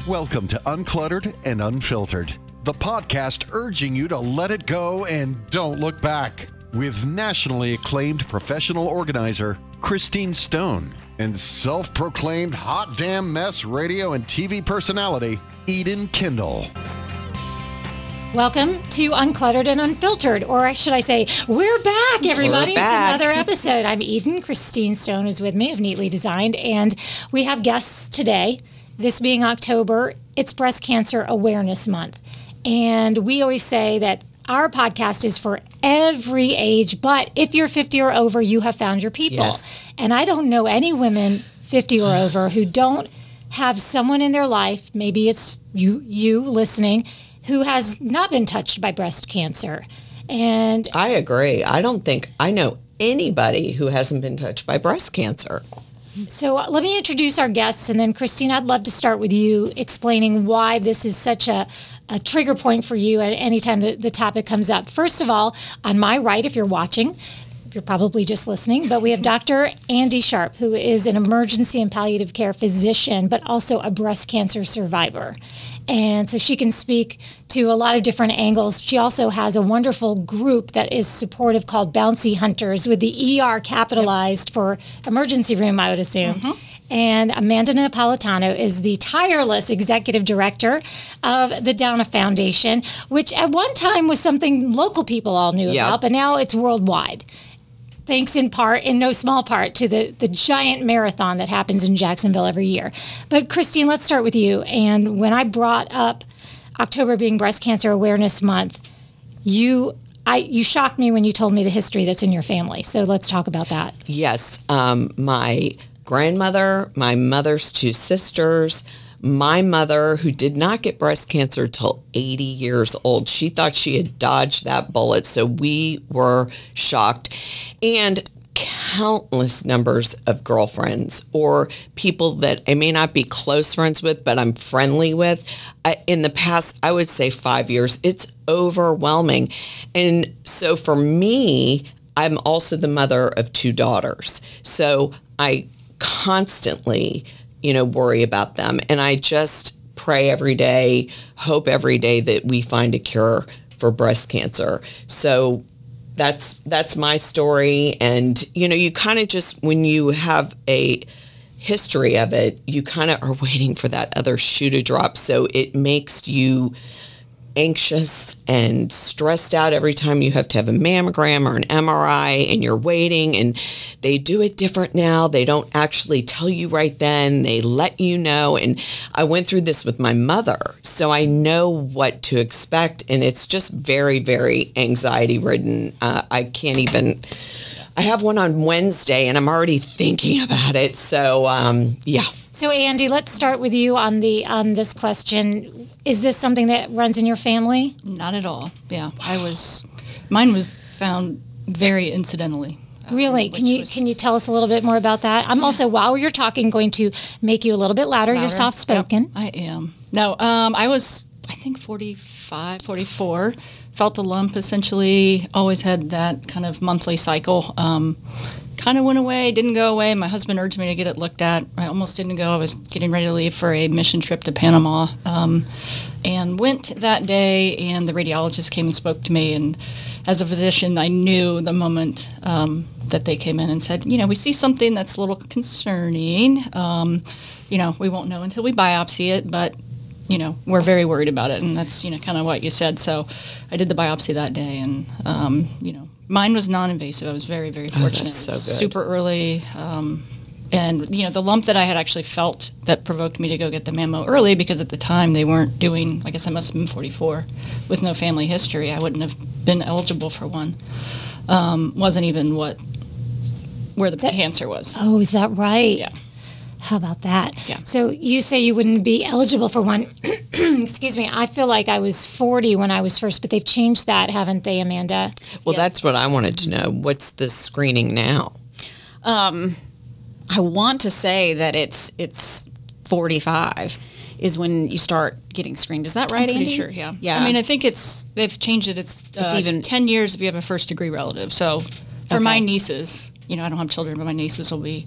Welcome to Uncluttered and Unfiltered, the podcast urging you to let it go and don't look back, with nationally acclaimed professional organizer Christine Stone and self-proclaimed hot damn mess radio and TV personality Eden Kendall. Welcome to Uncluttered and Unfiltered, or should I say, we're back, everybody. We're back. It's another episode. I'm Eden. Christine Stone is with me of Neatly Designed, and we have guests today. This being October, it's Breast Cancer Awareness Month. And we always say that our podcast is for every age, but if you're 50 or over, you have found your people. Yes. And I don't know any women 50 or over who don't have someone in their life, maybe it's you listening, who has not been touched by breast cancer. And I agree. I don't think I know anybody who hasn't been touched by breast cancer. so let me introduce our guests, and then Christine, I'd love to start with you explaining why this is such a trigger point for you at any time the topic comes up. First of all, on my right, if you're watching, you're probably just listening, but we have Dr. Andi Sharp, who is an emergency and palliative care physician, but also a breast cancer survivor. And so she can speak to a lot of different angles. She also has a wonderful group that is supportive called Bouncy Hunters, with the ER capitalized for emergency room, I would assume. Mm-hmm. And Amanda Napolitano is the tireless executive director of the DONNA Foundation, which at one time was something local people all knew about, but now it's worldwide. Thanks in part, in no small part, to the giant marathon that happens in Jacksonville every year. But Christine, let's start with you. And when I brought up October being Breast Cancer Awareness Month, you shocked me when you told me the history that's in your family. So let's talk about that. Yes. My grandmother, my mother's two sisters, my mother, who did not get breast cancer till 80 years old. She thought she had dodged that bullet, so we were shocked. And countless numbers of girlfriends or people that I may not be close friends with, but I'm friendly with. In the past, I would say 5 years, it's overwhelming. And so for me, I'm also the mother of two daughters. So I constantly worry about them. And I just pray every day, hope every day that we find a cure for breast cancer. So that's my story. And, you kind of just, when you have a history of it, you kind of are waiting for that other shoe to drop. So it makes you anxious and stressed out every time you have to have a mammogram or an MRI, and you're waiting, and they do it different now. They don't actually tell you right then. They let you know. And I went through this with my mother, so I know what to expect. And it's just very, very anxiety ridden. I can't even, I have one on Wednesday and I'm already thinking about it. So, yeah. So Andi, let's start with you on this question. Is this something that runs in your family? Not at all. Yeah, mine was found very incidentally. Really? Can you tell us a little bit more about that? I'm also, while you're talking, going to make you a little bit louder. You're soft-spoken. Yep, I am. No, I was, I think, 45, 44. Felt a lump, essentially. Always had that kind of monthly cycle. Kind of went away, didn't go away. My husband urged me to get it looked at. I almost didn't go. I was getting ready to leave for a mission trip to Panama, and went that day, and the radiologist came and spoke to me. And as a physician, I knew the moment that they came in and said, we see something that's a little concerning. We won't know until we biopsy it, but we're very worried about it. And that's, kind of what you said. So I did the biopsy that day, and, mine was non-invasive. I was very, very fortunate. That's so good. Super early. And, the lump that I had actually felt that provoked me to go get the mammo early, because at the time they weren't doing, I guess I must have been 44, with no family history. I wouldn't have been eligible for one. Wasn't even where the cancer was. Oh, is that right? Yeah. How about that? Yeah. So you say you wouldn't be eligible for one. Excuse me. I feel like I was 40 when I was first, but they've changed that, haven't they, Amanda? Well, that's what I wanted to know. What's the screening now? I want to say that it's 45 is when you start getting screened. Is that right, I'm pretty Andi? sure, yeah. Yeah. I mean, I think they've changed it. It's even 10 years if you have a first-degree relative. So for my nieces, I don't have children, but my nieces will be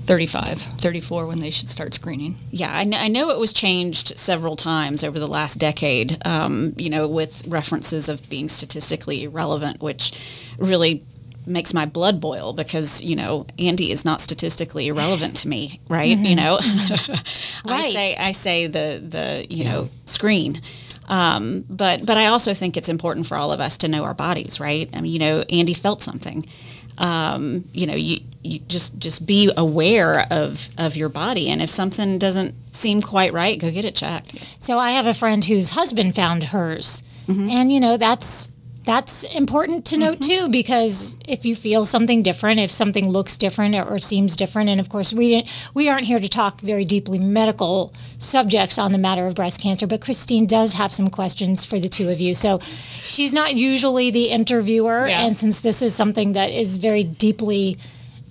35, 34 when they should start screening. Yeah, I know it was changed several times over the last decade, with references of being statistically irrelevant, which really makes my blood boil because, Andi is not statistically irrelevant to me, right? Mm-hmm. Right. I say the screen. But I also think it's important for all of us to know our bodies, right? I mean, Andi felt something. You just be aware of your body, and if something doesn't seem quite right, go get it checked. So I have a friend whose husband found hers, and that's important to note too, because if you feel something different, if something looks different or seems different, and of course we aren't here to talk very deeply medical subjects on the matter of breast cancer, but Christine does have some questions for the two of you. So she's not usually the interviewer, and since this is something that is very deeply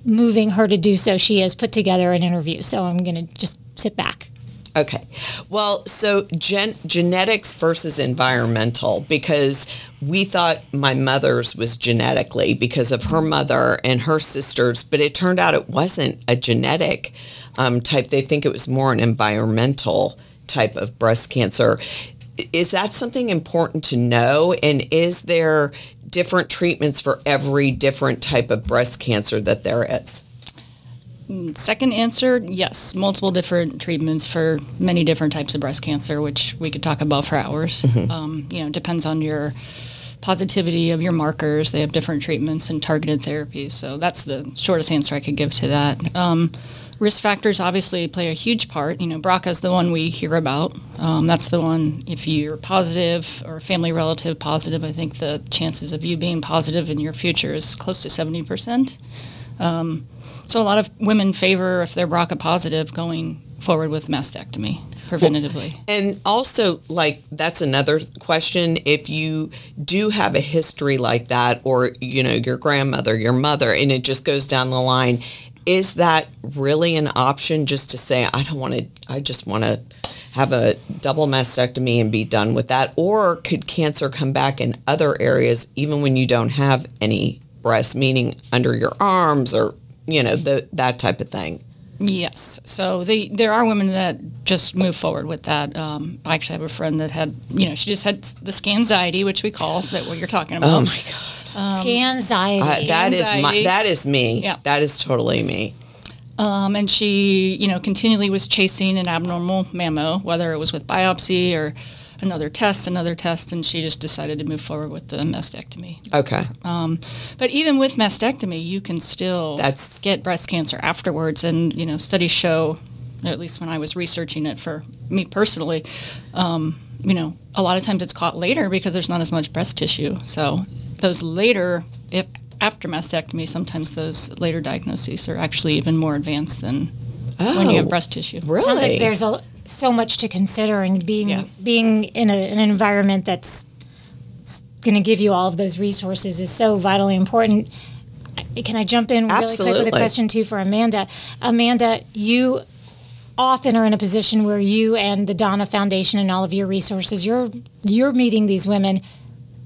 moving her to do so, she has put together an interview. So I'm going to just sit back. Okay. Well, so genetics versus environmental, because we thought my mother's was genetically because of her mother and her sisters, but it turned out it wasn't a genetic type. They think it was more an environmental type of breast cancer. Is that something important to know? And is there different treatments for every different type of breast cancer that there is? Second answer, yes. Multiple different treatments for many different types of breast cancer, which we could talk about for hours. Depends on your positivity of your markers. They have different treatments and targeted therapies. So that's the shortest answer I could give to that. Risk factors obviously play a huge part. BRCA is the one we hear about. That's the one, if you're positive or a family relative positive, I think the chances of you being positive in your future is close to 70%. So a lot of women favor, if they're BRCA positive, going forward with mastectomy preventatively. Well, and also, that's another question. If you do have a history like that, or, your grandmother, your mother, and it just goes down the line, is that really an option, just to say, I just want to have a double mastectomy and be done with that? Or could cancer come back in other areas, even when you don't have any breast, meaning under your arms or that type of thing? Yes. So there are women that just move forward with that. I actually have a friend that had, she just had the Scanxiety, which we call that what you're talking about. Oh my God. Scanxiety. That is me. Yeah. That is totally me. And she, continually was chasing an abnormal mammo, whether it was with biopsy or another test, and she just decided to move forward with the mastectomy. Okay. But even with mastectomy, you can still get breast cancer afterwards. And, studies show, at least when I was researching it for me personally, a lot of times it's caught later because there's not as much breast tissue. So those later, after mastectomy, sometimes those later diagnoses are actually even more advanced than when you have breast tissue. Really? Sounds like there's so much to consider, and being in an environment that's going to give you all of those resources is so vitally important. Can I jump in really quick with a question too for Amanda? Amanda, you often are in a position where you and the DONNA Foundation and all of your resources, you're meeting these women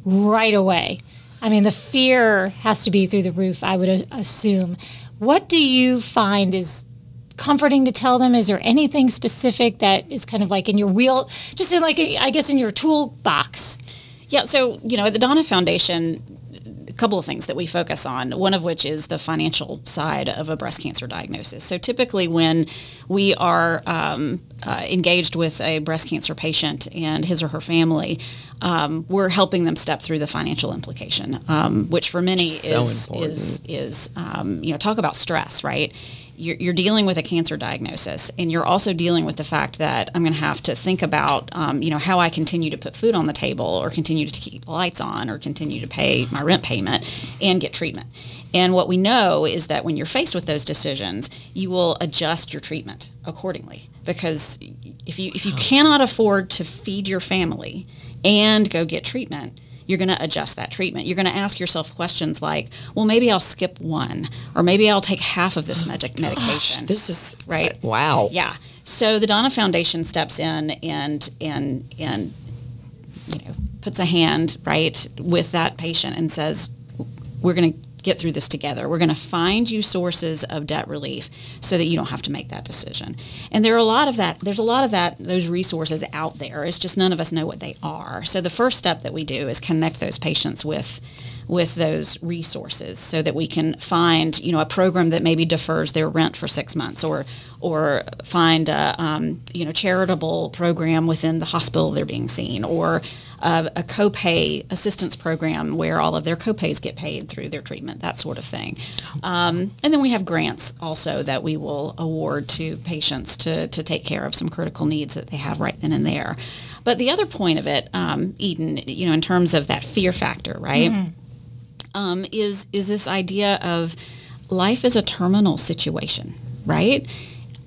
right away. I mean, the fear has to be through the roof, I would assume. What do you find is comforting to tell them? Is there anything specific that is kind of like in your wheel, just in in your toolbox? Yeah, so, at the DONNA Foundation, a couple of things that we focus on, one of which is the financial side of a breast cancer diagnosis. So typically when we are engaged with a breast cancer patient and his or her family, we're helping them step through the financial implication, which for many is talk about stress, right? You're dealing with a cancer diagnosis, and you're also dealing with the fact that I'm going to have to think about, how I continue to put food on the table, or continue to keep the lights on, or continue to pay my rent payment and get treatment. And what we know is that when you're faced with those decisions, you will adjust your treatment accordingly. Because if you cannot afford to feed your family and go get treatment, you're going to adjust that treatment. You're going to ask yourself questions like, well, maybe I'll skip one, or maybe I'll take half of this medication. This is right. Wow. Yeah. So the DONNA Foundation steps in and puts a hand right with that patient and says, we're going to get through this together. We're going to find you sources of debt relief so that you don't have to make that decision. And there's a lot of those resources out there. It's just none of us know what they are. So the first step that we do is connect those patients with those resources so that we can find, a program that maybe defers their rent for 6 months, or find a charitable program within the hospital they're being seen, or a copay assistance program where all of their copays get paid through their treatment, that sort of thing. And then we have grants also that we will award to patients to take care of some critical needs that they have right then and there. But the other point of it, Eden, in terms of that fear factor, right, is this idea of life is a terminal situation, right?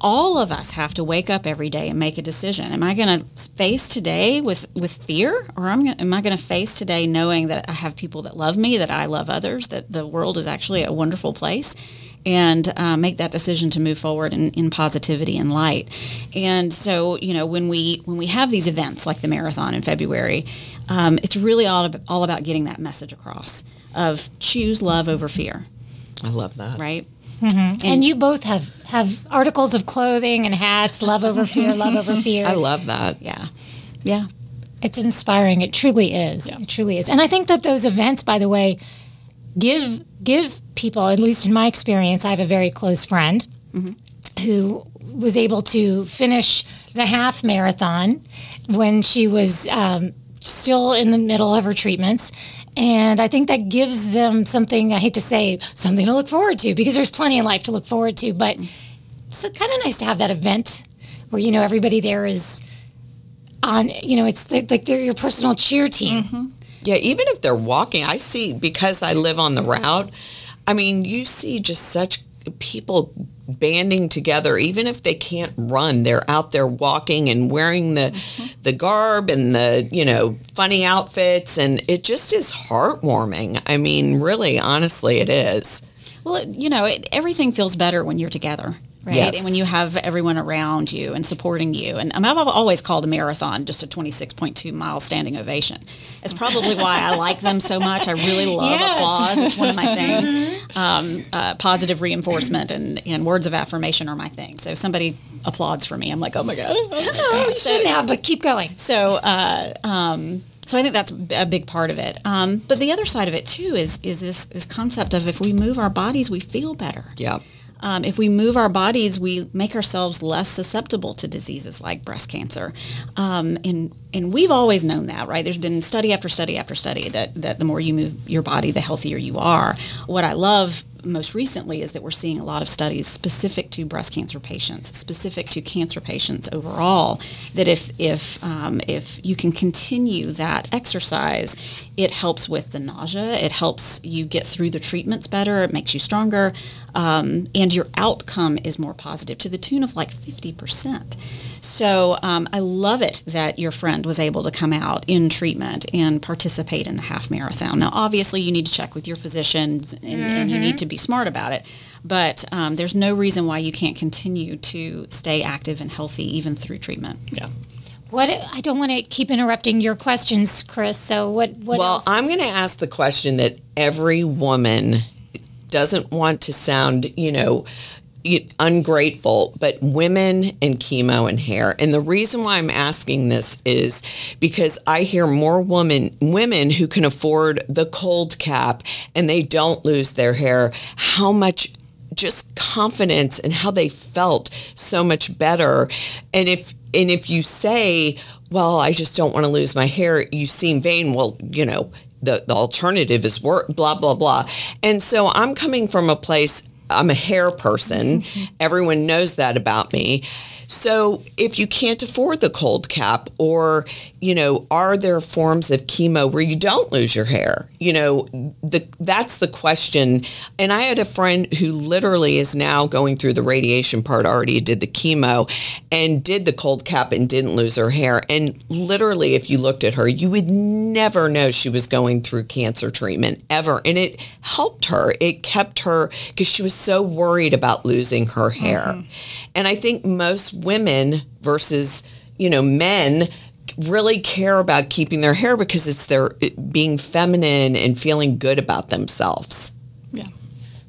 All of us have to wake up every day and make a decision. Am I going to face today with fear, or am I going to face today knowing that I have people that love me, that I love others, that the world is actually a wonderful place, and make that decision to move forward in positivity and light. And so, when we have these events like the marathon in February, it's really all about getting that message across of choose love over fear. I love that. Right? Mm-hmm. And you both have articles of clothing and hats, love over fear, love over fear. I love that. Yeah. Yeah. It's inspiring. It truly is. Yeah. It truly is. And I think that those events, by the way, give people, at least in my experience, I have a very close friend who was able to finish the half marathon when she was still in the middle of her treatments. And I think that gives them something, I hate to say, something to look forward to, because there's plenty in life to look forward to. But it's kind of nice to have that event where, everybody there is on, it's like they're your personal cheer team. Mm-hmm. Yeah, even if they're walking, I see, because I live on the route, you see just such people banding together. Even if they can't run, they're out there walking and wearing the garb and the funny outfits, and it just is heartwarming. Really, honestly, it is. Well, everything feels better when you're together. Right. Yes. And when you have everyone around you and supporting you. And I've always called a marathon just a 26.2 mile standing ovation. It's probably why I like them so much. I really love applause. It's one of my things. Positive reinforcement and words of affirmation are my thing. So if somebody applauds for me, I'm like, oh my God. Oh, you shouldn't have, but keep going. So I think that's a big part of it. But the other side of it too is this concept of if we move our bodies, we feel better. Yeah. If we move our bodies, we make ourselves less susceptible to diseases like breast cancer. And we've always known that, right? There's been study after study after study that the more you move your body, the healthier you are. What I love most recently is that we're seeing a lot of studies specific to breast cancer patients, specific to cancer patients overall, that if you can continue that exercise, it helps with the nausea, it helps you get through the treatments better, it makes you stronger, and your outcome is more positive to the tune of like 50%. So I love it that your friend was able to come out in treatment and participate in the half marathon. Now, obviously, you need to check with your physicians and you need to be smart about it. But there's no reason why you can't continue to stay active and healthy even through treatment. Yeah. I don't want to keep interrupting your questions, Chris. So what else? I'm going to ask the question that every woman doesn't want to sound, ungrateful, but women and chemo and hair. And the reason why I'm asking this is because I hear more women who can afford the cold cap and they don't lose their hair, how much just confidence and how they felt so much better. And if you say, well, I just don't want to lose my hair, you seem vain. Well, the alternative is work, blah, blah, blah. And so I'm coming from a place, I'm a hair person. Everyone knows that about me. So if you can't afford the cold cap, or, are there forms of chemo where you don't lose your hair? That's the question. And I had a friend who literally is now going through the radiation part, already did the chemo and did the cold cap and didn't lose her hair. And literally, if you looked at her, you would never know she was going through cancer treatment ever. And it helped her. It kept her, because she was so worried about losing her hair. And I think most women versus, men really care about keeping their hair because it's their being feminine and feeling good about themselves.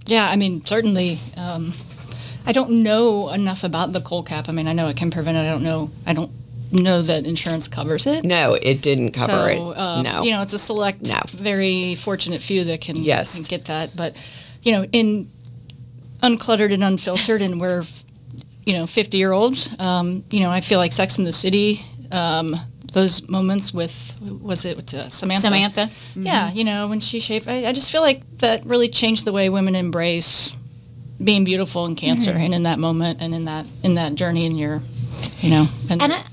Yeah, I mean, certainly. I don't know enough about the cold cap. I mean, I know it can prevent it. I don't know that insurance covers it. No, it didn't cover it. No. You know, it's a select, very fortunate few that can get that. But, you know, in uncluttered and unfiltered, and we're, 50-year-olds, I feel like Sex and the City, those moments with, was it Samantha? Samantha. Mm-hmm. Yeah, when she shaved, I just feel like that really changed the way women embrace being beautiful in cancer, and in that moment and in that journey in your, And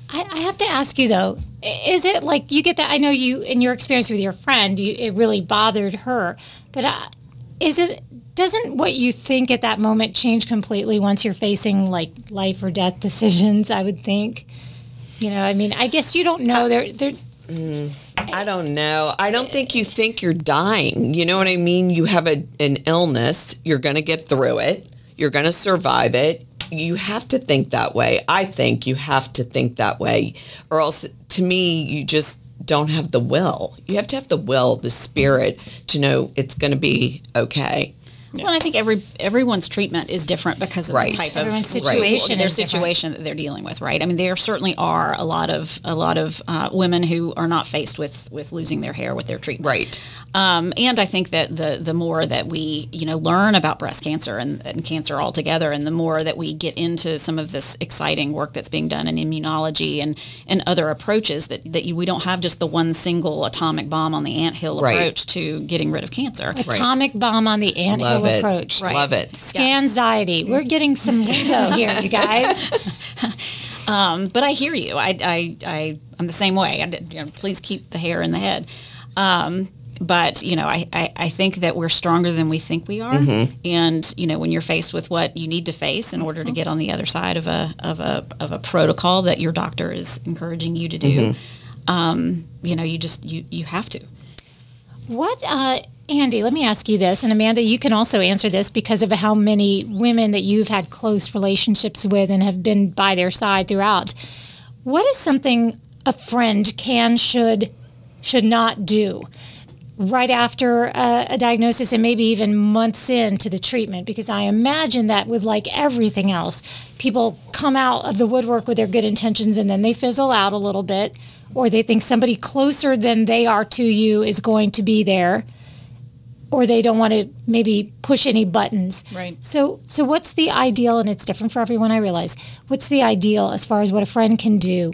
I have to ask you though, is it like you get that? I know you, in your experience with your friend, it really bothered her, but doesn't what you think at that moment change completely once you're facing like life or death decisions? I would think, I guess you don't know. I don't know. I don't think you think you're dying. You know what I mean? You have an illness. You're going to get through it. You're going to survive it. You have to think that way. I think you have to think that way. Or else, to me, you just don't have the will. You have to have the will, the spirit to know it's going to be okay. Well, and I think everyone's treatment is different because of the type of situation that they're dealing with, right? I mean, there certainly are a lot of women who are not faced with losing their hair with their treatment, right? And I think that the more that we learn about breast cancer and cancer altogether, and the more that we get into some of this exciting work that's being done in immunology and other approaches, that we don't have just the one single atomic bomb on the anthill approach to getting rid of cancer. Atomic bomb on the anthill approach. Right. Love it. Scanxiety. We're getting some lingo here, you guys. But I hear you. I'm the same way. Please keep the hair in the head. But I think that we're stronger than we think we are. Mm-hmm. And when you're faced with what you need to face in order to get on the other side of a protocol that your doctor is encouraging you to do, you have to. What, Andi, let me ask you this, and Amanda, you can also answer this because of how many women that you've had close relationships with and have been by their side throughout. What is something a friend should not do right after a diagnosis, and maybe even months into the treatment? Because I imagine that with like everything else, people come out of the woodwork with their good intentions and then they fizzle out a little bit, or they think somebody closer than they are to you is going to be there, or they don't want to maybe push any buttons. Right. So what's the ideal, and it's different for everyone, I realize, what's the ideal as far as what a friend can do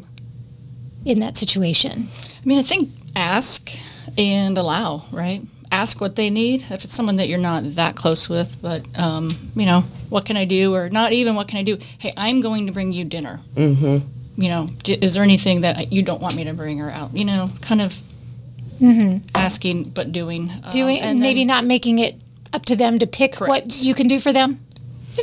in that situation? I mean, I think ask and allow, right? Ask what they need. If it's someone that you're not that close with, but, what can I do? Or not even what can I do? Hey, I'm going to bring you dinner. Mm-hmm. Is there anything that you don't want me to bring her out? Kind of asking, but doing. And maybe not making it up to them to pick what you can do for them?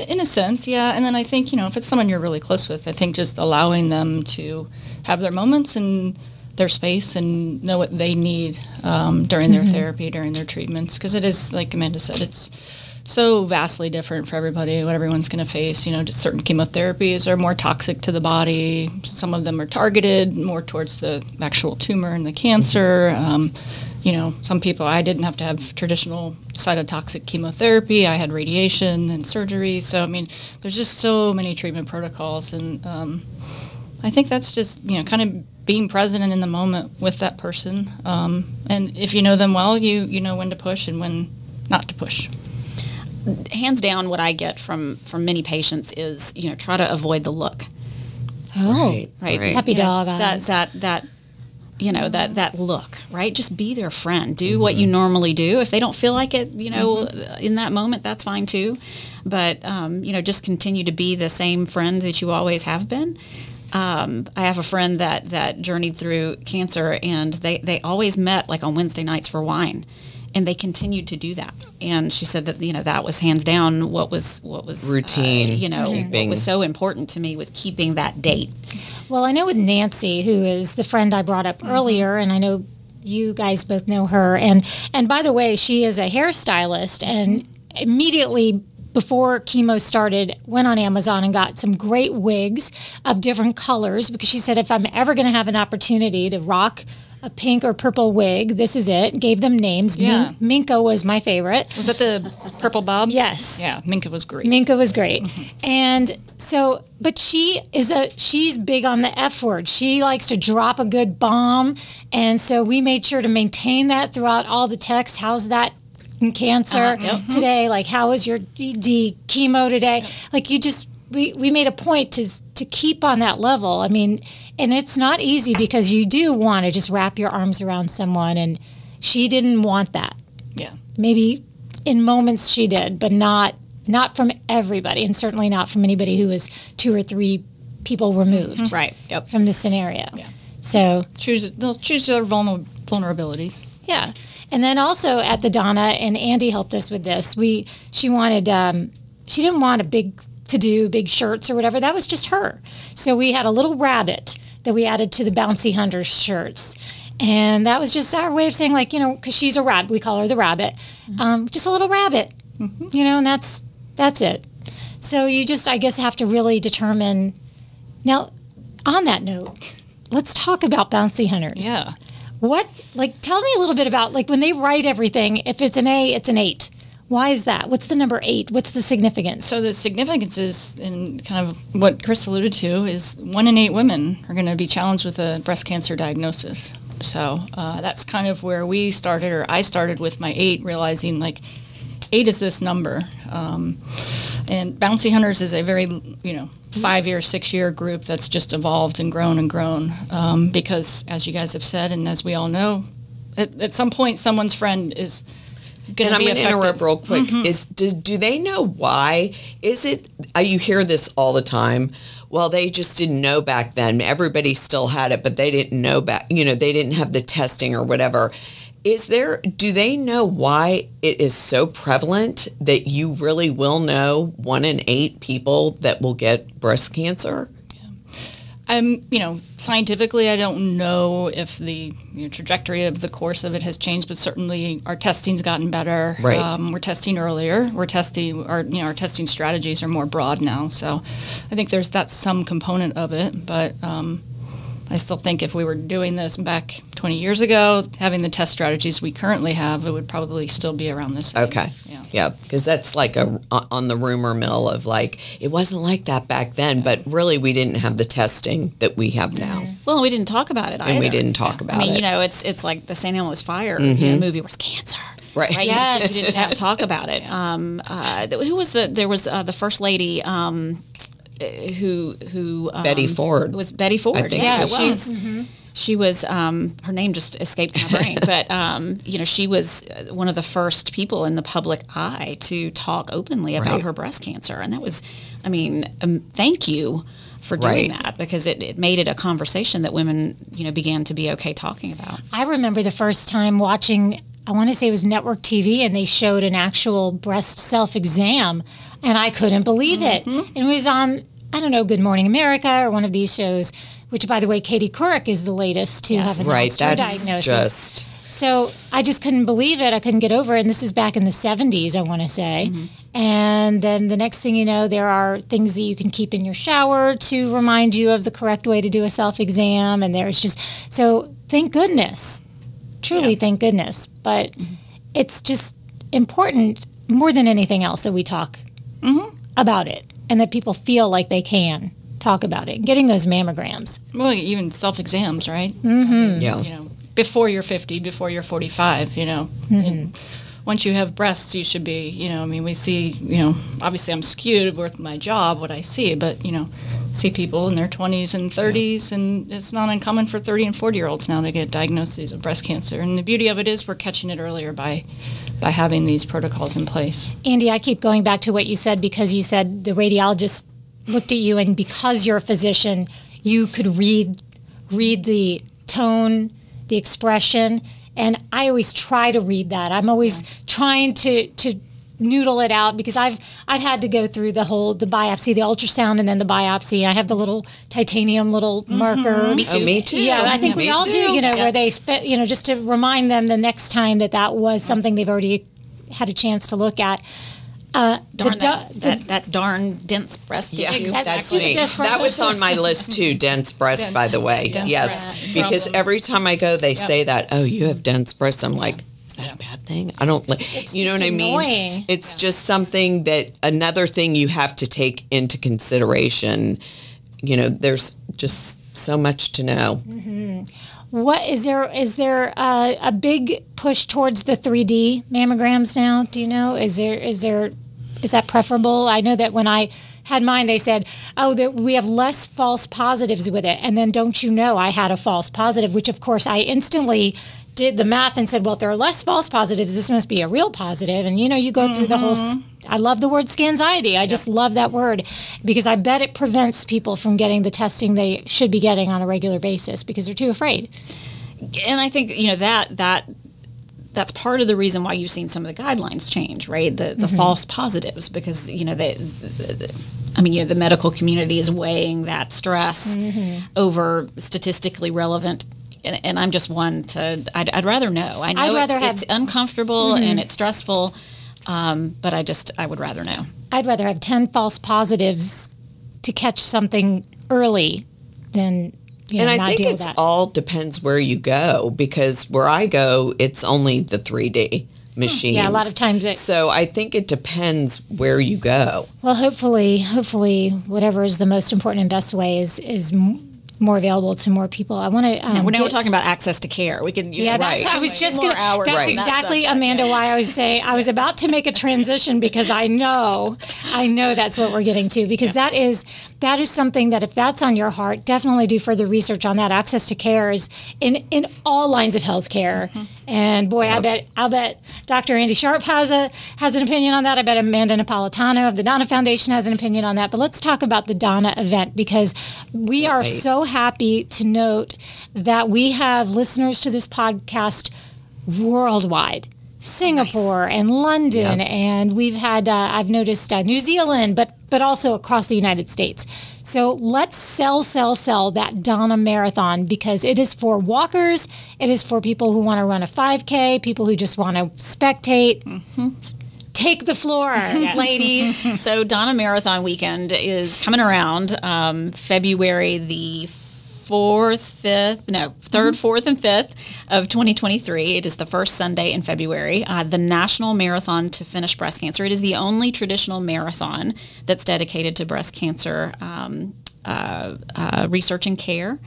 In a sense, yeah. And then I think, if it's someone you're really close with, I think just allowing them to have their moments and their space and know what they need during their therapy, during their treatments. Because it is, like Amanda said, it's so vastly different for everybody, what everyone's going to face. Just certain chemotherapies are more toxic to the body. Some of them are targeted more towards the actual tumor and the cancer. Some people, I didn't have to have traditional cytotoxic chemotherapy. I had radiation and surgery. So, there's just so many treatment protocols. And I think that's just, kind of being present and in the moment with that person. And if you know them well, you know when to push and when not to push. Hands down, what I get from many patients is, try to avoid the look. Oh, right. Happy dog eyes. That look, right? Just be their friend. Do what you normally do. If they don't feel like it, in that moment, that's fine too. But, just continue to be the same friend that you always have been. I have a friend that journeyed through cancer, and they always met like on Wednesday nights for wine. And they continued to do that, and she said that that was hands down what was routine. What was so important to me was keeping that date. Well, I know with Nancy, who is the friend I brought up earlier, and I know you guys both know her. And by the way, she is a hairstylist, and immediately before chemo started, went on Amazon and got some great wigs of different colors, because she said, if I'm ever going to have an opportunity to rock a pink or purple wig. This is it. Gave them names. Yeah. Minka was my favorite. Was that the purple bob? Yes. Yeah, Minka was great. Minka was great. And so, but she's big on the F word. She likes to drop a good bomb. And so we made sure to maintain that throughout all the texts. How's that in cancer today? Like, how is your ED chemo today? Like, we made a point to keep on that level. I mean, and it's not easy because you do want to just wrap your arms around someone, and she didn't want that. Yeah. Maybe in moments she did, but not from everybody, and certainly not from anybody who was 2 or 3 people removed from the scenario. Yeah. So they'll choose their vulnerabilities. Yeah. And then also at the Donna, and Andi helped us with this, she wanted, she didn't want big shirts or whatever. That was just her. So we had a little rabbit that we added to the Bouncy Hunter shirts. And that was just our way of saying, like, because she's a rabbit. We call her the rabbit. Just a little rabbit, and that's it. So you just, I guess, have to really determine. Now, on that note, let's talk about Bouncy Hunters. Yeah. Tell me a little bit about, when they write everything, if it's an A, it's an 8. Why is that? What's the number 8? What's the significance? So the significance is, and kind of what Chris alluded to, is 1 in 8 women are going to be challenged with a breast cancer diagnosis. So that's kind of where we started, or I started with my 8, realizing 8 is this number. And Bouncy Hunters is a very, 5-year, 6-year group that's just evolved and grown because, as you guys have said, and as we all know, at some point someone's friend is going to be affected. And I'm going to interrupt real quick. Do they know why? Is it, you hear this all the time, well, they just didn't know back then. Everybody still had it, but they didn't know back, they didn't have the testing or whatever. Do they know why it is so prevalent that you really will know 1 in 8 people that will get breast cancer? Scientifically, I don't know if the trajectory of the course of it has changed, but certainly our testing's gotten better. Right. We're testing earlier. We're testing our testing strategies are more broad now. So I think that's some component of it, but I still think if we were doing this back 20 years ago, having the test strategies we currently have, it would probably still be around this. Okay. Yeah, because that's on the rumor mill of it wasn't like that back then, but really we didn't have the testing that we have now. Well, we didn't talk about it either. And we didn't talk about it. It's like the St. Elmo's Fire movie was cancer. Right. Yes. You didn't have to talk about it. Who was there was the first lady who Betty Ford. It was Betty Ford. I think it was. She was her name just escaped my brain, but she was one of the first people in the public eye to talk openly about her breast cancer, and that was, thank you for doing that, because it made it a conversation that women began to be okay talking about. I remember the first time watching, I want to say it was network TV, and they showed an actual breast self-exam, and I couldn't believe it. And it was on, I don't know, Good Morning America or one of these shows, which, by the way, Katie Couric is the latest to have announced her diagnosis. So I just couldn't believe it. I couldn't get over it. And this is back in the 70s, I want to say. And then the next thing you know, there are things that you can keep in your shower to remind you of the correct way to do a self-exam. And there's just, so thank goodness. Truly, thank goodness. But it's just important, more than anything else, that we talk about it and that people feel like they can talk about it. Getting those mammograms. Well, even self-exams, right? Yeah. Before you're 50, before you're 45, and once you have breasts, you should be, we see, obviously I'm skewed with my job, what I see, but, see people in their 20s and 30s, and it's not uncommon for 30 and 40-year-olds now to get diagnoses of breast cancer. And the beauty of it is we're catching it earlier by having these protocols in place. Andi, I keep going back to what you said, because you said the radiologist looked at you, and because you're a physician, you could read the tone, the expression, and I always try to read that. I'm always trying to noodle it out, because I've had to go through the biopsy, the ultrasound, and then the biopsy. I have the little titanium marker. Me too. Me too. Yeah, I think we all do. Where they just to remind them the next time that was something they've already had a chance to look at. that darn dense breast Yeah, tissue. that's me. That was on my list too, dense breast, by the way. Yes, because every time I go, they say that, oh, you have dense breasts. I'm like, is that a bad thing? I don't like, you know what I mean? Annoying. It's just something that, another thing you have to take into consideration. You know, there's just so much to know. Mm-hmm. What is there a big push towards the 3D mammograms now? Do you know? Is that preferable? I know that when I had mine, they said, oh, that we have less false positives with it. And then don't you know, I had a false positive, which of course I instantly did the math and said, well, if there are less false positives, this must be a real positive. And you go through the whole, I love the word Scanxiety. I just love that word because I bet it prevents people from getting the testing they should be getting on a regular basis because they're too afraid. And I think, that's part of the reason why you've seen some of the guidelines change, right? The false positives, because, the medical community is weighing that stress over statistically relevant. And I'm just one to, I'd rather know. I know it's uncomfortable and it's stressful, but I would rather know. I'd rather have 10 false positives to catch something early than, and I not think deal it with that. all depends where you go, because where I go, it's only the 3D machines. Yeah, a lot of times so I think it depends where you go. Well, hopefully, whatever is the most important and best way is more available to more people. I want to. Now we're talking about access to care. We can. I was just going. That's exactly, Amanda, why I was saying I was about to make a transition because I know that's what we're getting to, because that is something that if that's on your heart, definitely do further research on that. Access to care is in all lines of healthcare. And boy, I bet Dr. Andi Sharp has an opinion on that. I bet Amanda Napolitano of the DONNA Foundation has an opinion on that. But let's talk about the DONNA event, because we are so happy to note that we have listeners to this podcast worldwide. Singapore and London, and we've had, I've noticed New Zealand, but also across the United States. So let's sell that DONNA Marathon, because it is for walkers, it is for people who want to run a 5K, people who just want to spectate. Take the floor, ladies. So DONNA Marathon weekend is coming around February the 3rd, 4th, and 5th of 2023. It is the first Sunday in February. The National Marathon to Finish Breast Cancer. It is the only traditional marathon that's dedicated to breast cancer research and care.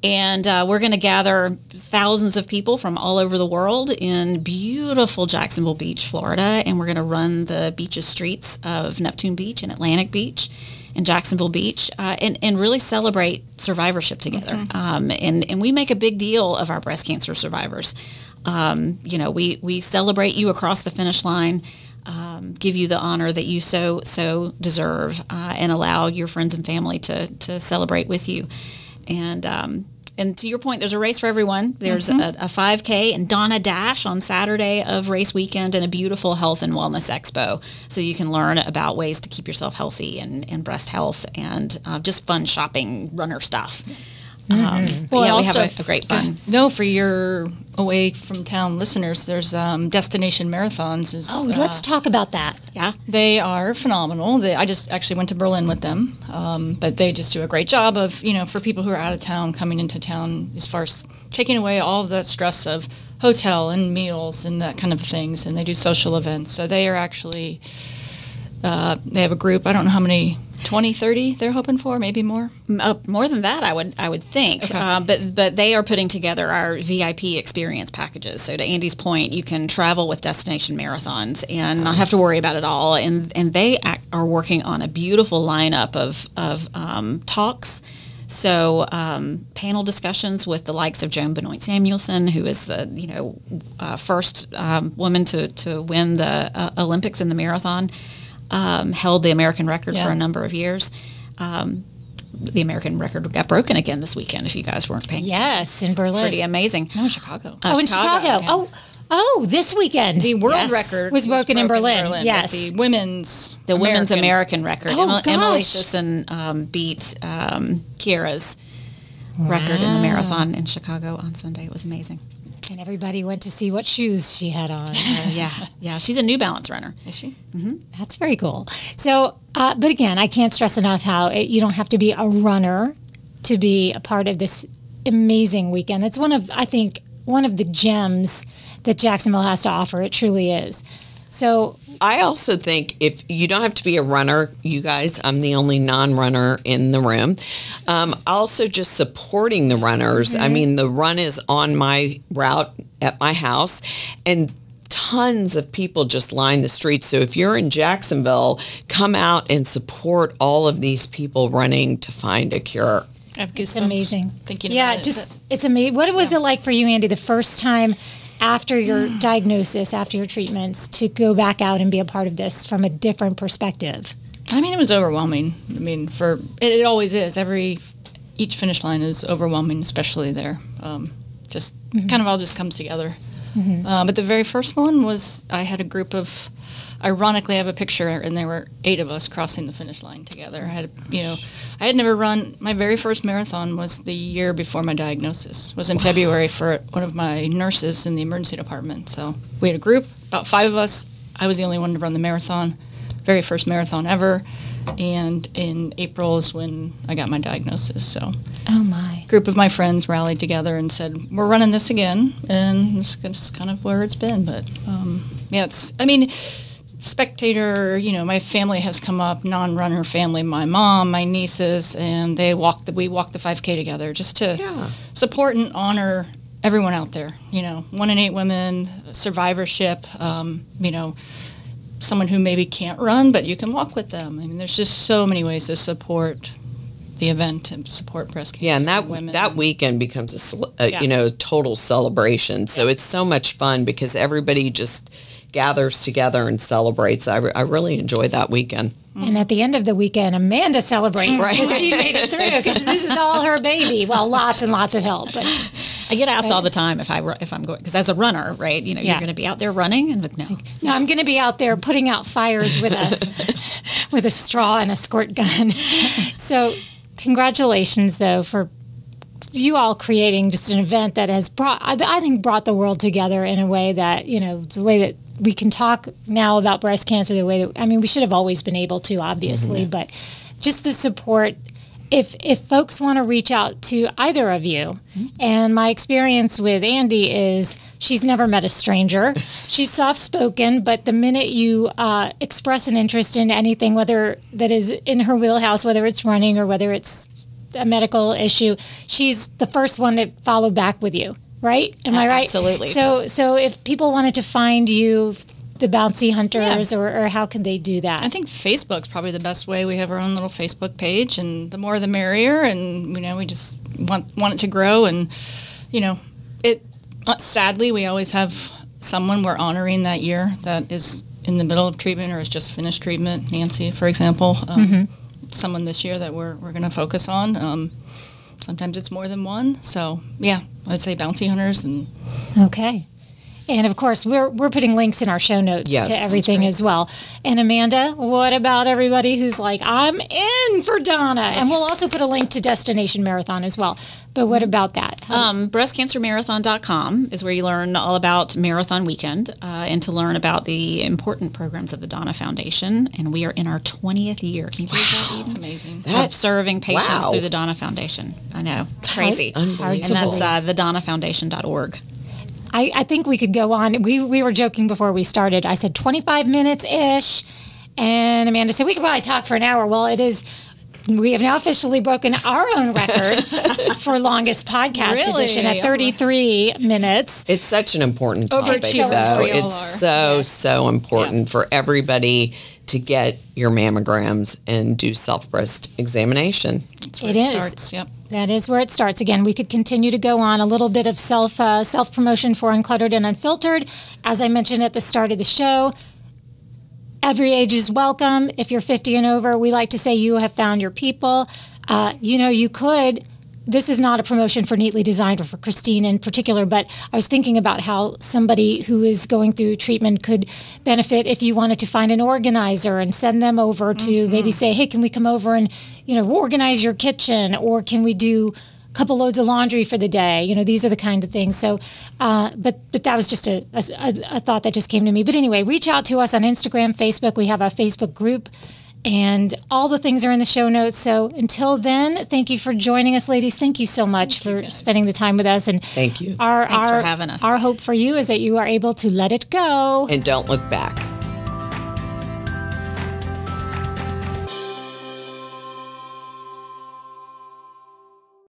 And we're going to gather thousands of people from all over the world in beautiful Jacksonville Beach, Florida. And we're going to run the beaches streets of Neptune Beach and Atlantic Beach and Jacksonville Beach, and really celebrate survivorship together. And we make a big deal of our breast cancer survivors. We celebrate you across the finish line, give you the honor that you so deserve, and allow your friends and family to celebrate with you. And to your point, there's a race for everyone. There's a 5K and DONNA Dash on Saturday of race weekend, and a beautiful health and wellness expo. So you can learn about ways to keep yourself healthy and breast health, and just fun shopping runner stuff. We have a great fun. For your away from town listeners, there's destination marathons. Let's talk about that. Yeah, they are phenomenal. I just actually went to Berlin with them, but they just do a great job of, for people who are out of town coming into town, as far as taking away all the stress of hotel and meals and that kind of things. And they do social events. So they are actually, they have a group. I don't know how many. 20, 30 they're hoping for, maybe more? More than that, I would think. Okay. But they are putting together our VIP experience packages. So to Andy's point, you can travel with destination marathons and not have to worry about it all. And they are working on a beautiful lineup of talks. So panel discussions with the likes of Joan Benoit Samuelson, who is the first woman to win the Olympics in the marathon. Held the American record for a number of years. The American record got broken again this weekend, if you guys weren't paying attention. Yes, in Berlin. Pretty amazing. No, in Chicago. In Chicago. Yeah. Oh, this weekend. The world record was broken in Berlin. Yes. The women's American record. Emily Sisson beat Kiera's record in the marathon in Chicago on Sunday. It was amazing. And everybody went to see what shoes she had on. Yeah. She's a New Balance runner. Is she? That's very cool. So, but again, I can't stress enough how you don't have to be a runner to be a part of this amazing weekend. It's I think, one of the gems that Jacksonville has to offer. It truly is. So I also think if you don't have to be a runner, you guys, I'm the only non-runner in the room. Also just supporting the runners. I mean, the run is on my route at my house, and tons of people just line the streets. So if you're in Jacksonville, come out and support all of these people running to find a cure. It's amazing. Thinking about it's amazing. What was it like for you, Andi, the first time after your diagnosis, after your treatments, to go back out and be a part of this from a different perspective? I mean, it was overwhelming. I mean, it always is. Each finish line is overwhelming, especially there. Just kind of all just comes together. But the very first one was, I had a group of, ironically, I have a picture, and there were 8 of us crossing the finish line together. I had never run. My very first marathon was the year before my diagnosis. It was in February for one of my nurses in the emergency department. So we had a group, about 5 of us. I was the only one to run the marathon, very first marathon ever. And in April is when I got my diagnosis. So, oh my! A group of my friends rallied together and said, "We're running this again," and it's just kind of where it's been. But spectator, my family has come up, non-runner family, my mom, my nieces, and we walked the 5K together just to support and honor everyone out there. 1 in 8 women, survivorship, someone who maybe can't run, but you can walk with them. I mean, there's just so many ways to support the event and support breast cancer. Yeah, and women. that weekend becomes a total celebration. So it's so much fun because everybody just gathers together and celebrates. I really enjoy that weekend. And at the end of the weekend, Amanda celebrates because she made it through, because this is all her baby. Well, lots and lots of help. But I get asked all the time if I'm going, because as a runner, right, you're going to be out there running, and no, I'm going to be out there putting out fires with a straw and a squirt gun. So congratulations, though, for you all creating just an event that has brought the world together in a way that, the way that we can talk now about breast cancer the way that, we should have always been able to, obviously, but just the support. If folks want to reach out to either of you, and my experience with Andi is she's never met a stranger. She's soft-spoken, but the minute you express an interest in anything, whether that is in her wheelhouse, whether it's running or whether it's a medical issue, she's the first one to follow back with you. Right? Am I right? Absolutely. So if people wanted to find you, the Bouncy Hunters, or how can they do that? I think Facebook's probably the best way. We have our own little Facebook page, and the more the merrier, and we just want it to grow, and sadly we always have someone we're honoring that year that is in the middle of treatment or has just finished treatment. Nancy, for example, someone this year that we're going to focus on. Sometimes it's more than one. So, I'd say Bouncy Hunters. Okay. And, of course, we're putting links in our show notes to everything as well. And, Amanda, what about everybody who's like, I'm in for Donna? And we'll also put a link to Destination Marathon as well. But what about that? Breastcancermarathon.com is where you learn all about Marathon Weekend and to learn about the important programs of the DONNA Foundation. And we are in our 20th year. Can you believe that? It's amazing. Of serving patients through the DONNA Foundation. I know. It's crazy. And that's thedonnafoundation.org. I think we could go on. We were joking before we started. I said 25 minutes-ish. And Amanda said, we could probably talk for an hour. Well, we have now officially broken our own record for longest podcast edition at 33 minutes. It's such an important topic, though. It's so important for everybody to get your mammograms and do self-breast examination. That's where it starts. Yep. That is where it starts. Again, we could continue to go on. A little bit of self-promotion for Uncluttered and Unfiltered. As I mentioned at the start of the show, every age is welcome. If you're 50 and over, we like to say you have found your people. You could. This is not a promotion for Neatly Designed or for Christine in particular, but I was thinking about how somebody who is going through treatment could benefit if you wanted to find an organizer and send them over to maybe say, hey, can we come over and, organize your kitchen, or can we do couple loads of laundry for the day. You know, these are the kind of things. So, but that was just a thought that just came to me. But anyway, reach out to us on Instagram, Facebook. We have a Facebook group. And all the things are in the show notes. So until then, thank you for joining us, ladies. Thank you so much for spending the time with us. And thank you. Thanks for having us. Our hope for you is that you are able to let it go. And don't look back.